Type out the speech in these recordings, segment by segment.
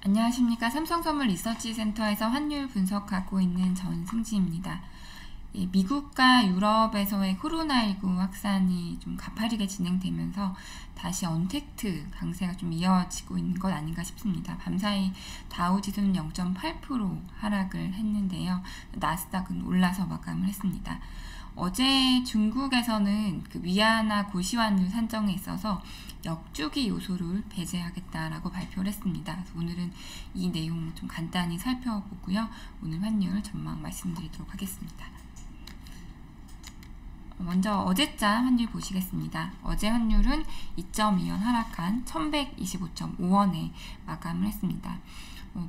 안녕하십니까. 삼성선물 리서치센터에서 환율 분석하고 있는 전승지입니다. 미국과 유럽에서의 코로나19 확산이 좀 가파르게 진행되면서 다시 언택트 강세가 좀 이어지고 있는 것 아닌가 싶습니다. 밤사이 다우지수는 0.8% 하락을 했는데요. 나스닥은 올라서 마감을 했습니다. 어제 중국에서는 그 위안화 고시환율 산정에 있어서 역주기 요소를 배제하겠다라고 발표를 했습니다. 그래서 오늘은 이 내용 좀 간단히 살펴보고요. 오늘 환율 전망 말씀드리도록 하겠습니다. 먼저 어제자 환율 보시겠습니다. 어제 환율은 2.2원 하락한 1125.5원에 마감을 했습니다.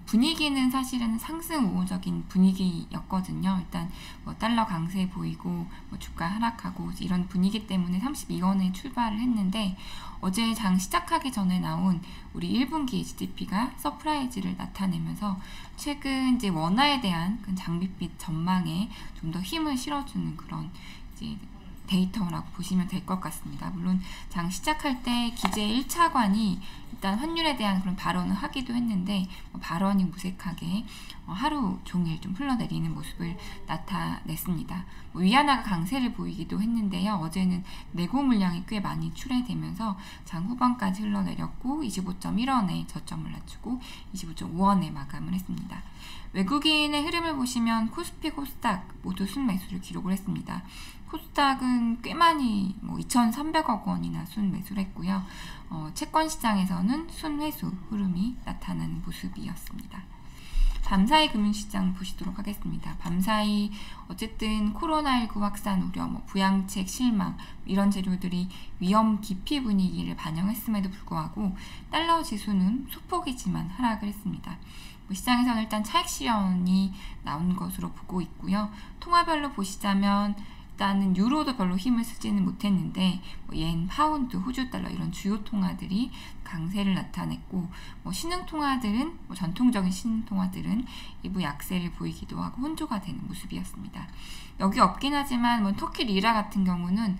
분위기는 사실은 상승 우호적인 분위기였거든요. 일단 달러 강세 보이고 주가 하락하고 이런 분위기 때문에 32원에 출발을 했는데 어제 장 시작하기 전에 나온 우리 1분기 GDP가 서프라이즈를 나타내면서 최근 이제 원화에 대한 장밋빛 전망에 좀 더 힘을 실어주는 그런 이제 데이터라고 보시면 될 것 같습니다. 물론 장 시작할 때 기재 1차관이 일단 환율에 대한 그런 발언을 하기도 했는데 발언이 무색하게 하루 종일 좀 흘러내리는 모습을 나타냈습니다. 위안화가 강세를 보이기도 했는데요. 어제는 내고 물량이 꽤 많이 출회되면서 장 후반까지 흘러내렸고 25.1원에 저점을 낮추고 25.5원에 마감을 했습니다. 외국인의 흐름을 보시면 코스피, 코스닥 모두 순매수를 기록을 했습니다. 코스닥은 꽤 많이 2,300억 원이나 순매수를 했고요. 채권 시장에서는 순회수 흐름이 나타나는 모습이었습니다. 밤사이 금융시장 보시도록 하겠습니다. 밤사이 어쨌든 코로나19 확산 우려, 부양책 실망 이런 재료들이 위험 기피 분위기를 반영했음에도 불구하고 달러 지수는 소폭이지만 하락을 했습니다. 시장에서는 일단 차익 실현이 나온 것으로 보고 있고요. 통화별로 보시자면 일단은 유로도 별로 힘을 쓰지는 못했는데 옌, 파운드, 호주 달러 이런 주요 통화들이 강세를 나타냈고 신흥 통화들은 전통적인 신흥 통화들은 일부 약세를 보이기도 하고 혼조가 되는 모습이었습니다. 여기 없긴 하지만 터키 리라 같은 경우는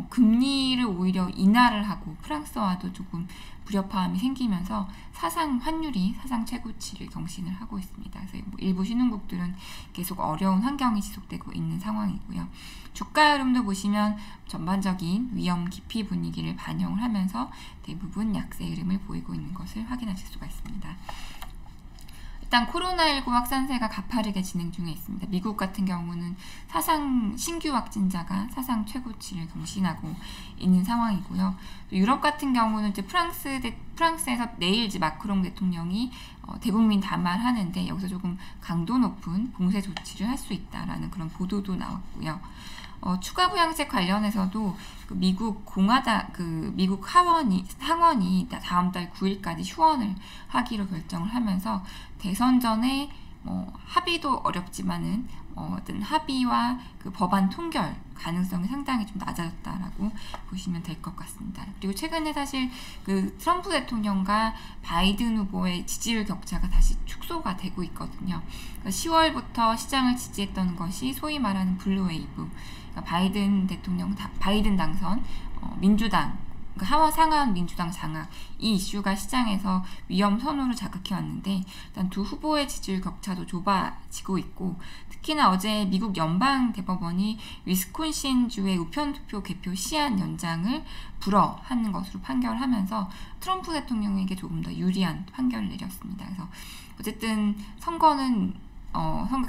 금리를 오히려 인하를 하고 프랑스와도 조금 불협화음이 생기면서 환율이 사상 최고치를 경신을 하고 있습니다. 그래서 일부 신흥국들은 계속 어려운 환경이 지속되고 있는 상황이고요. 주가 흐름도 보시면 전반적인 위험 기피 분위기를 반영을 하면서 대부분 약세 흐름을 보이고 있는 것을 확인하실 수가 있습니다. 일단 코로나19 확산세가 가파르게 진행 중에 있습니다. 미국 같은 경우는 신규 확진자가 사상 최고치를 경신하고 있는 상황이고요. 유럽 같은 경우는 이제 프랑스에서 내일 이제 마크롱 대통령이 대국민 담화하는데 여기서 조금 강도 높은 봉쇄 조치를 할 수 있다라는 그런 보도도 나왔고요. 추가 부양책 관련해서도 미국 상원이 다음 달 9일까지 휴원을 하기로 결정을 하면서 대선 전에 합의도 어렵지만은 어떤 합의와 법안 통결 가능성이 상당히 좀 낮아졌다라고 보시면 될 것 같습니다. 그리고 최근에 사실 트럼프 대통령과 바이든 후보의 지지율 격차가 다시 축소가 되고 있거든요. 10월부터 시장을 지지했던 것이 소위 말하는 블루웨이브, 바이든 당선, 민주당, 하원 상하원 민주당 장악 이 이슈가 시장에서 위험 선호를 자극해왔는데 일단 두 후보의 지지율 격차도 좁아지고 있고 특히나 어제 미국 연방 대법원이 위스콘신주의 우편투표 개표 시한 연장을 불허하는 것으로 판결하면서 트럼프 대통령에게 조금 더 유리한 판결을 내렸습니다. 그래서 어쨌든 선거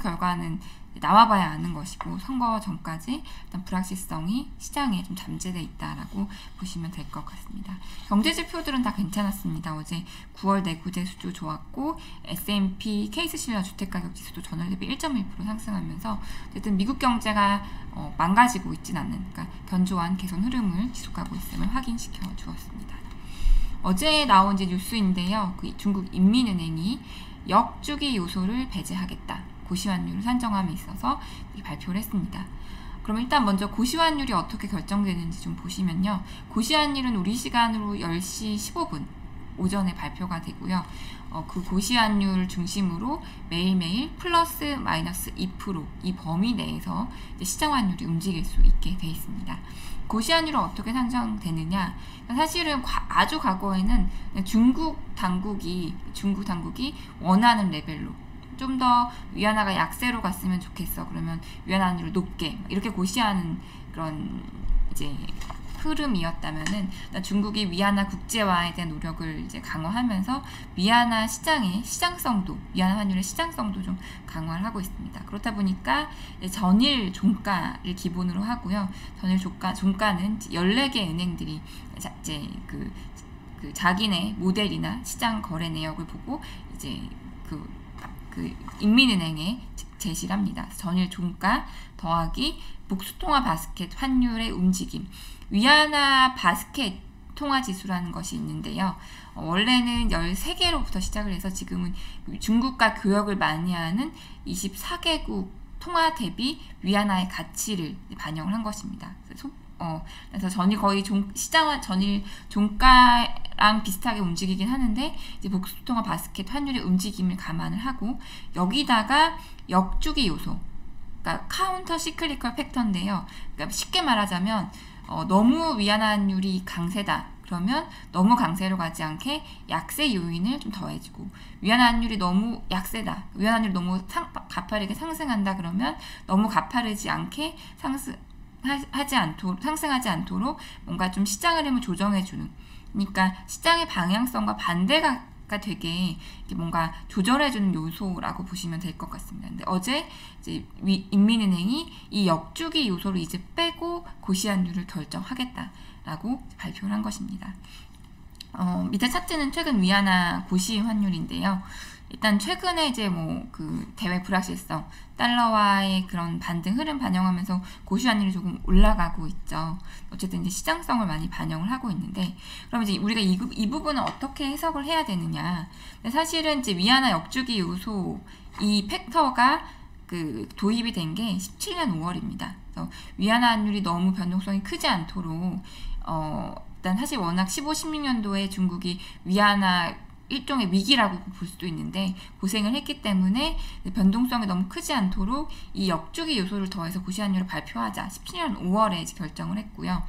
결과는 나와봐야 아는 것이고 선거 전까지 일단 불확실성이 시장에 좀 잠재되어 있다라고 보시면 될 것 같습니다. 경제 지표들은 다 괜찮았습니다. 어제 9월 내구재 수주 좋았고 S&P 케이스실러 주택가격 지수도 전월 대비 1.1% 상승하면서 어쨌든 미국 경제가 망가지고 있진 않는 견조한 개선 흐름을 지속하고 있음을 확인시켜 주었습니다. 어제 나온 뉴스인데요. 중국 인민은행이 역주기 요소를 배제하겠다. 고시환율을 산정함에 있어서 발표를 했습니다. 그럼 일단 먼저 고시환율이 어떻게 결정되는지 좀 보시면요. 고시환율은 우리 시간으로 10시 15분 오전에 발표가 되고요. 그 고시환율 중심으로 매일매일 플러스 마이너스 2% 이 범위 내에서 이제 시장 환율이 움직일 수 있게 돼 있습니다. 고시환율은 어떻게 산정되느냐? 사실은 아주 과거에는 중국 당국이 원하는 레벨로 좀 더 위안화가 약세로 갔으면 좋겠어. 그러면 위안화 환율을 높게 이렇게 고시하는 그런 이제 흐름이었다면은 중국이 위안화 국제화에 대한 노력을 이제 강화하면서 위안화 시장의 시장성도, 위안화 환율의 시장성도 좀 강화를 하고 있습니다. 그렇다 보니까 전일 종가를 기본으로 하고요. 전일 종가는 14개 은행들이 이제 그 자기네 모델이나 시장 거래 내역을 보고 이제 그 인민은행에 제시를 합니다. 전일 종가 더하기 복수통화 바스켓 환율의 움직임. 위안화 바스켓 통화 지수라는 것이 있는데요. 원래는 13개로부터 시작을 해서 지금은 중국과 교역을 많이 하는 24개국 통화 대비 위안화의 가치를 반영을 한 것입니다. 그래서 전일 거의 전일 종가랑 비슷하게 움직이긴 하는데 이제 복수통화 바스켓 환율의 움직임을 감안을 하고 여기다가 역주기 요소, 그러니까 카운터 시클리컬 팩터인데요. 그러니까 쉽게 말하자면 너무 위안화 환율이 강세다. 그러면 너무 강세로 가지 않게 약세 요인을 좀 더해주고 위안화 환율이 너무 약세다. 위안화 환율이 너무 가파르게 상승한다. 그러면 너무 가파르지 않게 상승하지 않도록 뭔가 좀 시장 흐름을 조정해주는, 그러니까 시장의 방향성과 반대가 되게 뭔가 조절해주는 요소라고 보시면 될 것 같습니다. 근데 어제 이제 인민은행이 이 역주기 요소를 이제 빼고 고시환율을 결정하겠다라고 발표를 한 것입니다. 밑에 차트는 최근 위안화 고시 환율인데요. 일단 최근에 이제 그 대외 불확실성, 달러와의 그런 반등 흐름 반영하면서 고시 환율이 조금 올라가고 있죠. 어쨌든 이제 시장성을 많이 반영을 하고 있는데, 그럼 이제 우리가 이 부분은 어떻게 해석을 해야 되느냐? 근데 사실은 이제 위안화 역주기 요소 이 팩터가 도입이 된 게 17년 5월입니다. 그래서 위안화 환율이 너무 변동성이 크지 않도록 일단 사실 워낙 15, 16년도에 중국이 위안화 일종의 위기라고 볼 수도 있는데 고생을 했기 때문에 변동성이 너무 크지 않도록 이 역주기 요소를 더해서 고시환율을 발표하자 17년 5월에 이제 결정을 했고요.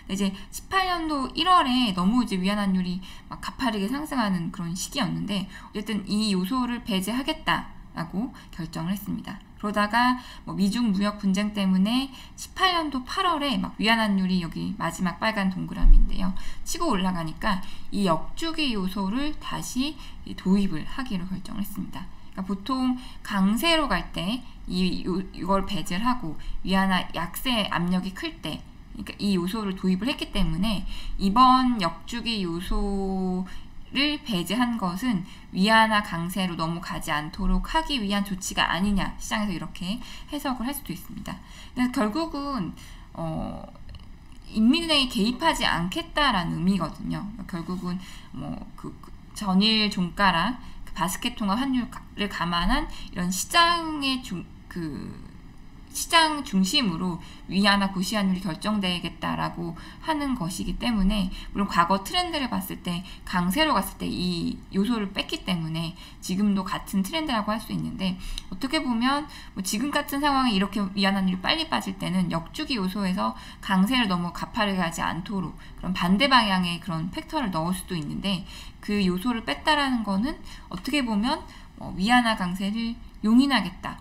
이제 18년도 1월에 너무 이제 위안화율이 막 가파르게 상승하는 그런 시기였는데 어쨌든 이 요소를 배제하겠다라고 결정을 했습니다. 그러다가 미중 무역 분쟁 때문에 18년도 8월에 막 위안화율이 여기 마지막 빨간 동그라미인데요. 치고 올라가니까 이 역주기 요소를 다시 도입을 하기로 결정을 했습니다. 그러니까 보통 강세로 갈 때 이걸 배제를 하고 위안화 약세 압력이 클 때 그러니까 이 요소를 도입을 했기 때문에 이번 역주기 요소를 배제한 것은 위안화 강세로 넘어가지 않도록 하기 위한 조치가 아니냐, 시장에서 이렇게 해석을 할 수도 있습니다. 그래서 결국은 인민은행이 개입하지 않겠다라는 의미거든요. 결국은 전일 종가랑 바스켓 통화 환율을 감안한 이런 시장의 시장 중심으로 위안화 고시환율이 결정되겠다라고 하는 것이기 때문에, 물론 과거 트렌드를 봤을 때 강세로 갔을 때 이 요소를 뺐기 때문에 지금도 같은 트렌드라고 할 수 있는데, 어떻게 보면 지금 같은 상황에 이렇게 위안화율이 빨리 빠질 때는 역주기 요소에서 강세를 너무 가파르게 하지 않도록 그런 반대 방향의 그런 팩터를 넣을 수도 있는데, 그 요소를 뺐다라는 거는 어떻게 보면 위안화 강세를 용인하겠다,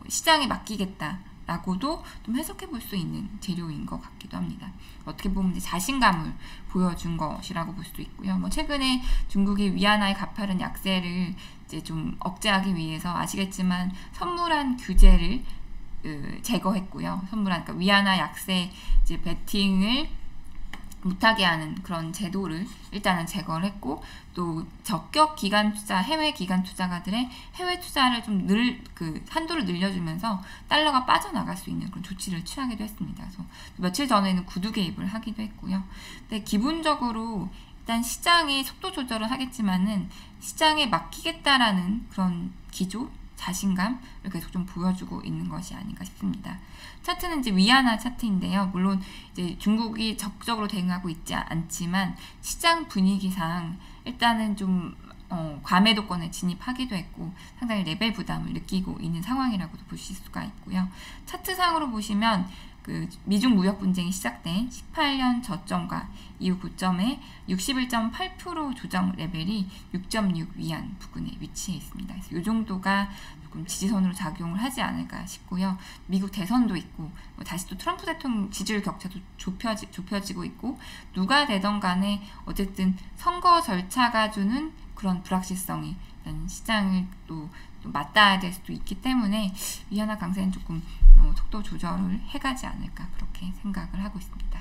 시장에 맡기겠다 라고도 좀 해석해 볼 수 있는 재료인 것 같기도 합니다. 어떻게 보면 이제 자신감을 보여준 것이라고 볼 수도 있고요. 최근에 중국이 위안화의 가파른 약세를 이제 좀 억제하기 위해서 아시겠지만 선물한 규제를 제거했고요. 그러니까 위안화 약세 이제 베팅을 못하게 하는 그런 제도를 일단은 제거를 했고, 또 적격 기간 투자, 해외 기관 투자가들의 해외 투자를 좀 한도를 늘려주면서 달러가 빠져나갈 수 있는 그런 조치를 취하기도 했습니다. 그래서 며칠 전에는 구두 개입을 하기도 했고요. 근데 기본적으로 일단 시장의 속도 조절은 하겠지만은 시장에 맡기겠다라는 그런 기조, 자신감을 계속 좀 보여주고 있는 것이 아닌가 싶습니다. 차트는 이제 위안화 차트인데요. 물론 이제 중국이 적극적으로 대응하고 있지 않지만 시장 분위기상 일단은 좀 과매도권에 진입하기도 했고 상당히 레벨 부담을 느끼고 있는 상황이라고도 보실 수가 있고요. 차트상으로 보시면 그 미중 무역 분쟁이 시작된 18년 저점과 이후 고점에 61.8% 조정 레벨이 6.6 위안 부근에 위치해 있습니다. 그래서 이 정도가 조금 지지선으로 작용을 하지 않을까 싶고요. 미국 대선도 있고 다시 또 트럼프 대통령 지지율 격차도 좁혀지고 있고 누가 되던 간에 어쨌든 선거 절차가 주는 그런 불확실성이 시장을 또 맞닿아야 될 수도 있기 때문에 위안화 강세는 조금 속도 조절을 해가지 않을까 그렇게 생각을 하고 있습니다.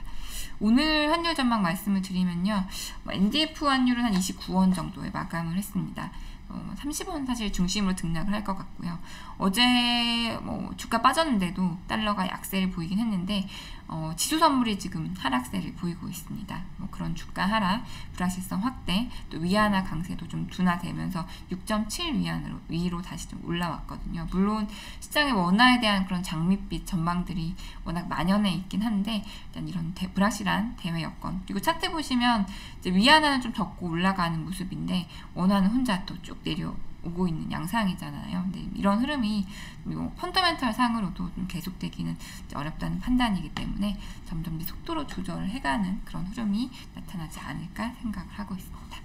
오늘 환율 전망 말씀을 드리면요. NDF 환율은 한 29원 정도에 마감을 했습니다. 30원 사실 중심으로 등락을 할 것 같고요. 어제 주가 빠졌는데도 달러가 약세를 보이긴 했는데 지수 선물이 지금 하락세를 보이고 있습니다. 그런 주가 하락, 불확실성 확대, 또 위안화 강세도 좀 둔화되면서 6.7 위로 다시 좀 올라왔거든요. 물론 시장의 원화에 대한 그런 장밋빛 전망들이 워낙 만연해 있긴 한데 일단 이런 불확실한 대외 여건, 그리고 차트 보시면 이제 위안화는 좀 적고 올라가는 모습인데 원화는 혼자 또 쭉 내려오고 있는 양상이잖아요. 근데 이런 흐름이 펀더멘털 상으로도 좀 계속되기는 어렵다는 판단이기 때문에 점점 속도로 조절을 해가는 그런 흐름이 나타나지 않을까 생각을 하고 있습니다.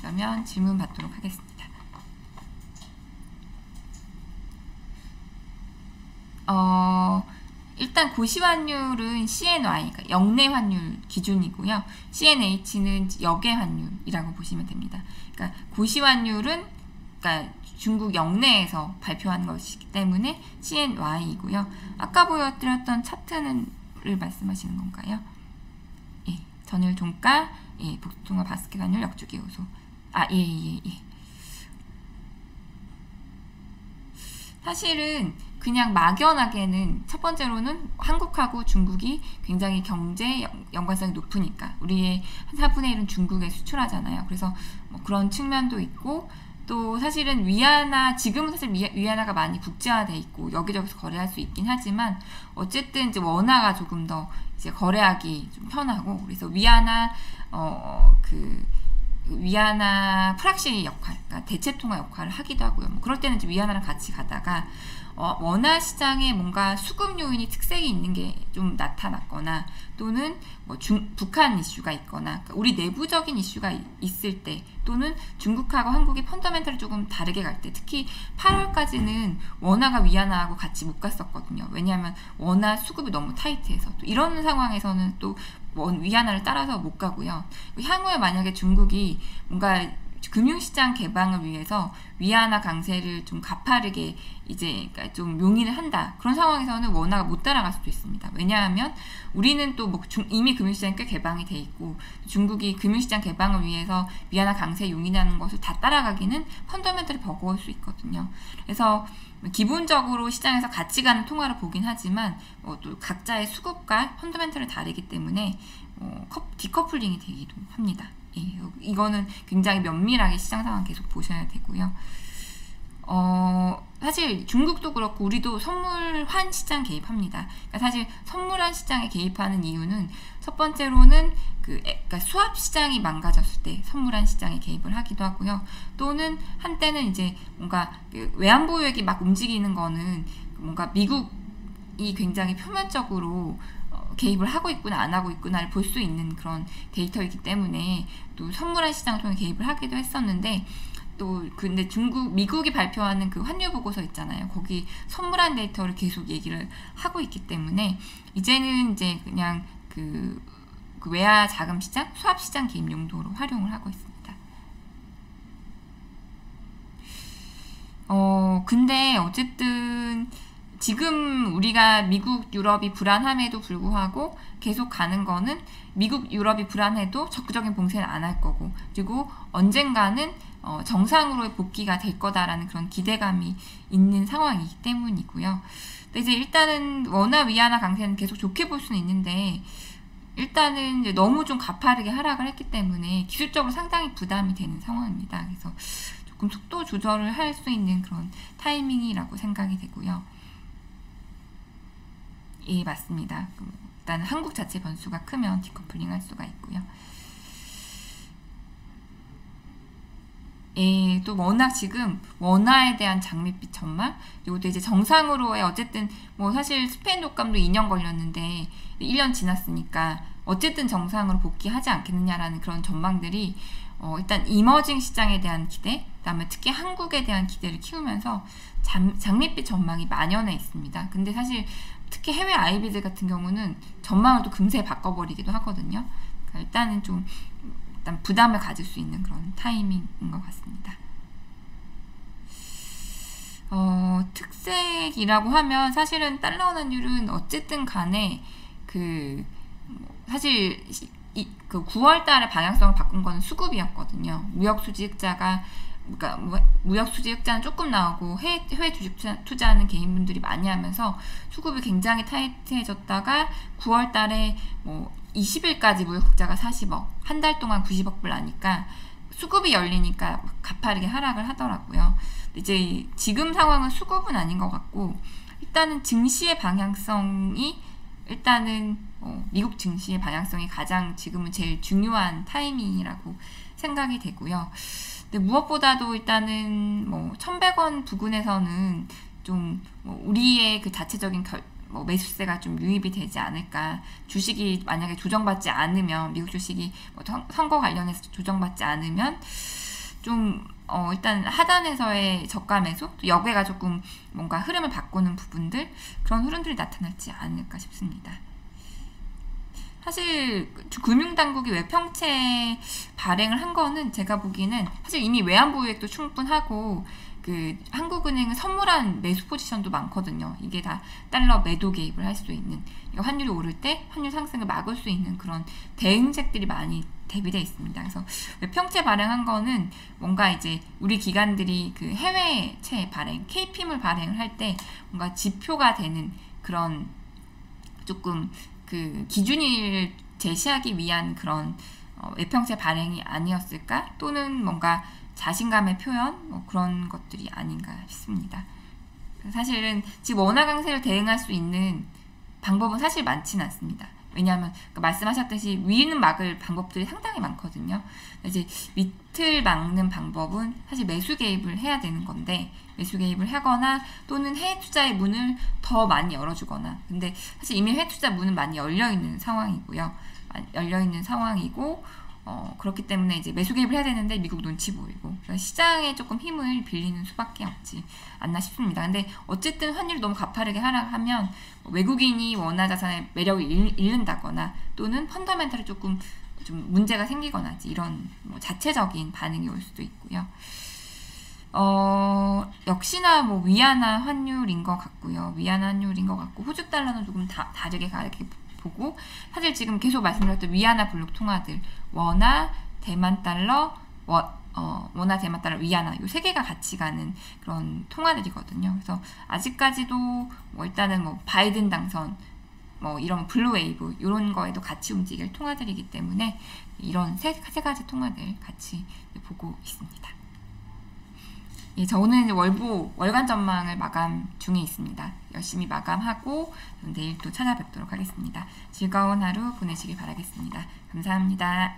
그러면 질문 받도록 하겠습니다. 일단 고시환율은 CNY, 그러니까 역내 환율 기준이고요. CNH는 역외 환율이라고 보시면 됩니다. 그러니까 고시환율은 그러니까 중국 역내에서 발표한 것이기 때문에 CNY이고요. 아까 보여드렸던 차트를 말씀하시는 건가요? 예, 전일 종가, 예, 복통화 바스켓 환율 역주기 요소. 예. 사실은 그냥 막연하게는 첫 번째로는 한국하고 중국이 굉장히 경제 연관성이 높으니까 우리의 한 4분의 1은 중국에 수출하잖아요. 그래서 그런 측면도 있고 또 사실은 위안화, 지금은 사실 위안화가 많이 국제화돼 있고 여기저기서 거래할 수 있긴 하지만 어쨌든 이제 원화가 조금 더 이제 거래하기 좀 편하고 그래서 위안화 위안화 프락시 역할, 그러니까 대체통화 역할을 하기도 하고요. 그럴 때는 이제 위안화랑 같이 가다가 원화 시장에 뭔가 수급 요인이 특색이 있는 게 좀 나타났거나 또는 북한 이슈가 있거나 그러니까 우리 내부적인 이슈가 있을 때 또는 중국하고 한국이 펀더멘털이 조금 다르게 갈 때 특히 8월까지는 원화가 위안화하고 같이 못 갔었거든요. 왜냐하면 원화 수급이 너무 타이트해서 또 이런 상황에서는 또 위안화를 따라서 못 가고요. 향후에 만약에 중국이 뭔가 금융시장 개방을 위해서 위안화 강세를 좀 가파르게 이제 그러니까 좀 용인을 한다. 그런 상황에서는 원화가 못 따라갈 수도 있습니다. 왜냐하면 우리는 또 이미 금융시장이 꽤 개방이 돼 있고 중국이 금융시장 개방을 위해서 위안화 강세 용인하는 것을 다 따라가기는 펀더멘털이 버거울 수 있거든요. 그래서 기본적으로 시장에서 같이 가는 통화를 보긴 하지만 또 각자의 수급과 펀더멘털이 다르기 때문에 디커플링이 되기도 합니다. 예, 이거는 굉장히 면밀하게 시장 상황 계속 보셔야 되고요. 사실 중국도 그렇고 우리도 선물환 시장 개입합니다. 그러니까 사실 선물환 시장에 개입하는 이유는 첫 번째로는 그러니까 수합 시장이 망가졌을 때 선물환 시장에 개입을 하기도 하고요. 또는 한때는 이제 뭔가 외환보유액이 막 움직이는 거는 뭔가 미국이 굉장히 표면적으로 개입을 하고 있구나 안 하고 있구나를 볼 수 있는 그런 데이터이기 때문에 또 선물환 시장을 통해 개입을 하기도 했었는데 또 근데 미국이 발표하는 그 환율 보고서 있잖아요. 거기 선물환 데이터를 계속 얘기를 하고 있기 때문에 이제는 이제 그냥 그 외화 자금 시장, 수합 시장 개입 용도로 활용을 하고 있습니다. 근데 어쨌든 지금 우리가 미국, 유럽이 불안함에도 불구하고 계속 가는 거는 미국, 유럽이 불안해도 적극적인 봉쇄는 안 할 거고 그리고 언젠가는 정상으로의 복귀가 될 거다라는 그런 기대감이 있는 상황이기 때문이고요. 근데 이제 일단은 원화 위안화 강세는 계속 좋게 볼 수는 있는데 일단은 이제 너무 좀 가파르게 하락을 했기 때문에 기술적으로 상당히 부담이 되는 상황입니다. 그래서 조금 속도 조절을 할 수 있는 그런 타이밍이라고 생각이 되고요. 예, 맞습니다. 일단 한국 자체 변수가 크면 디커플링 할 수가 있고요. 예, 또 워낙 지금 원화에 대한 장밋빛 전망, 그리고 또 이제 정상으로의 어쨌든 뭐 사실 스페인 독감도 2년 걸렸는데 1년 지났으니까 어쨌든 정상으로 복귀하지 않겠느냐라는 그런 전망들이 일단 이머징 시장에 대한 기대, 그다음에 특히 한국에 대한 기대를 키우면서 장밋빛 전망이 만연해 있습니다. 근데 사실 특히 해외 아이비들 같은 경우는 전망을 또 금세 바꿔버리기도 하거든요. 그러니까 일단은 좀 일단 부담을 가질 수 있는 그런 타이밍인 것 같습니다. 특색이라고 하면 사실은 달러 환율은 어쨌든 간에 사실 그 9월 달에 방향성을 바꾼 거는 수급이었거든요. 무역 수지 흑자가 그러니까 무역 수지 흑자는 조금 나오고 해외 주식 투자하는 개인분들이 많이 하면서 수급이 굉장히 타이트해졌다가 9월 달에 뭐 20일까지 무역 흑자가 40억, 한 달 동안 90억 불 나니까 수급이 열리니까 가파르게 하락을 하더라고요. 이제 지금 상황은 수급은 아닌 것 같고 일단은 증시의 방향성이 일단은 미국 증시의 방향성이 가장 지금은 제일 중요한 타이밍이라고 생각이 되고요. 근데 무엇보다도 일단은 뭐 1,100원 부근에서는 좀 우리의 그 자체적인 매수세가 좀 유입이 되지 않을까. 주식이 만약에 조정받지 않으면 미국 주식이 선거 관련해서 조정받지 않으면 좀 일단 하단에서의 저가 매수, 또 역외가 조금 뭔가 흐름을 바꾸는 부분들, 그런 흐름들이 나타날지 않을까 싶습니다. 사실 금융당국이 외평채 발행을 한 거는 제가 보기에는 사실 이미 외환보유액도 충분하고 한국은행은 선물한 매수 포지션도 많거든요. 이게 다 달러 매도 개입을 할 수 있는, 환율이 오를 때 환율 상승을 막을 수 있는 그런 대응책들이 많이 대비되어 있습니다. 그래서 외평채 발행한 거는 뭔가 이제 우리 기관들이 그 해외채 발행, KP물 발행을 할 때 뭔가 지표가 되는 그런 조금 기준을 제시하기 위한 그런 외평채 발행이 아니었을까? 또는 뭔가 자신감의 표현, 그런 것들이 아닌가 싶습니다. 사실은 지금 원화 강세를 대응할 수 있는 방법은 사실 많지는 않습니다. 왜냐하면 말씀하셨듯이 위는 막을 방법들이 상당히 많거든요. 이제 밑을 막는 방법은 사실 매수 개입을 해야 되는 건데, 매수 개입을 하거나 또는 해외 투자의 문을 더 많이 열어주거나. 근데 사실 이미 해외 투자 문은 많이 열려 있는 상황이고요. 그렇기 때문에 이제 매수 개입을 해야 되는데 미국 눈치 보이고 시장에 조금 힘을 빌리는 수밖에 없지 않나 싶습니다. 근데 어쨌든 환율이 너무 가파르게 하락하면 외국인이 원화 자산의 매력을 잃는다거나 또는 펀더멘탈이 조금 좀 문제가 생기거나 이런 자체적인 반응이 올 수도 있고요. 역시나 위안화 환율인 것 같고요. 위안화 환율인 것 같고 호주 달러는 조금 다르게 보고, 사실 지금 계속 말씀드렸던 위안화 블록 통화들, 원화, 대만 달러, 원화, 대만 달러, 위안화, 이 세 개가 같이 가는 그런 통화들이거든요. 그래서 아직까지도 일단은 바이든 당선, 이런 블루 웨이브 이런 거에도 같이 움직일 통화들이기 때문에 이런 세 가지 통화들 같이 보고 있습니다. 예, 저는 월간 전망을 마감 중에 있습니다. 열심히 마감하고 내일 또 찾아뵙도록 하겠습니다. 즐거운 하루 보내시길 바라겠습니다. 감사합니다.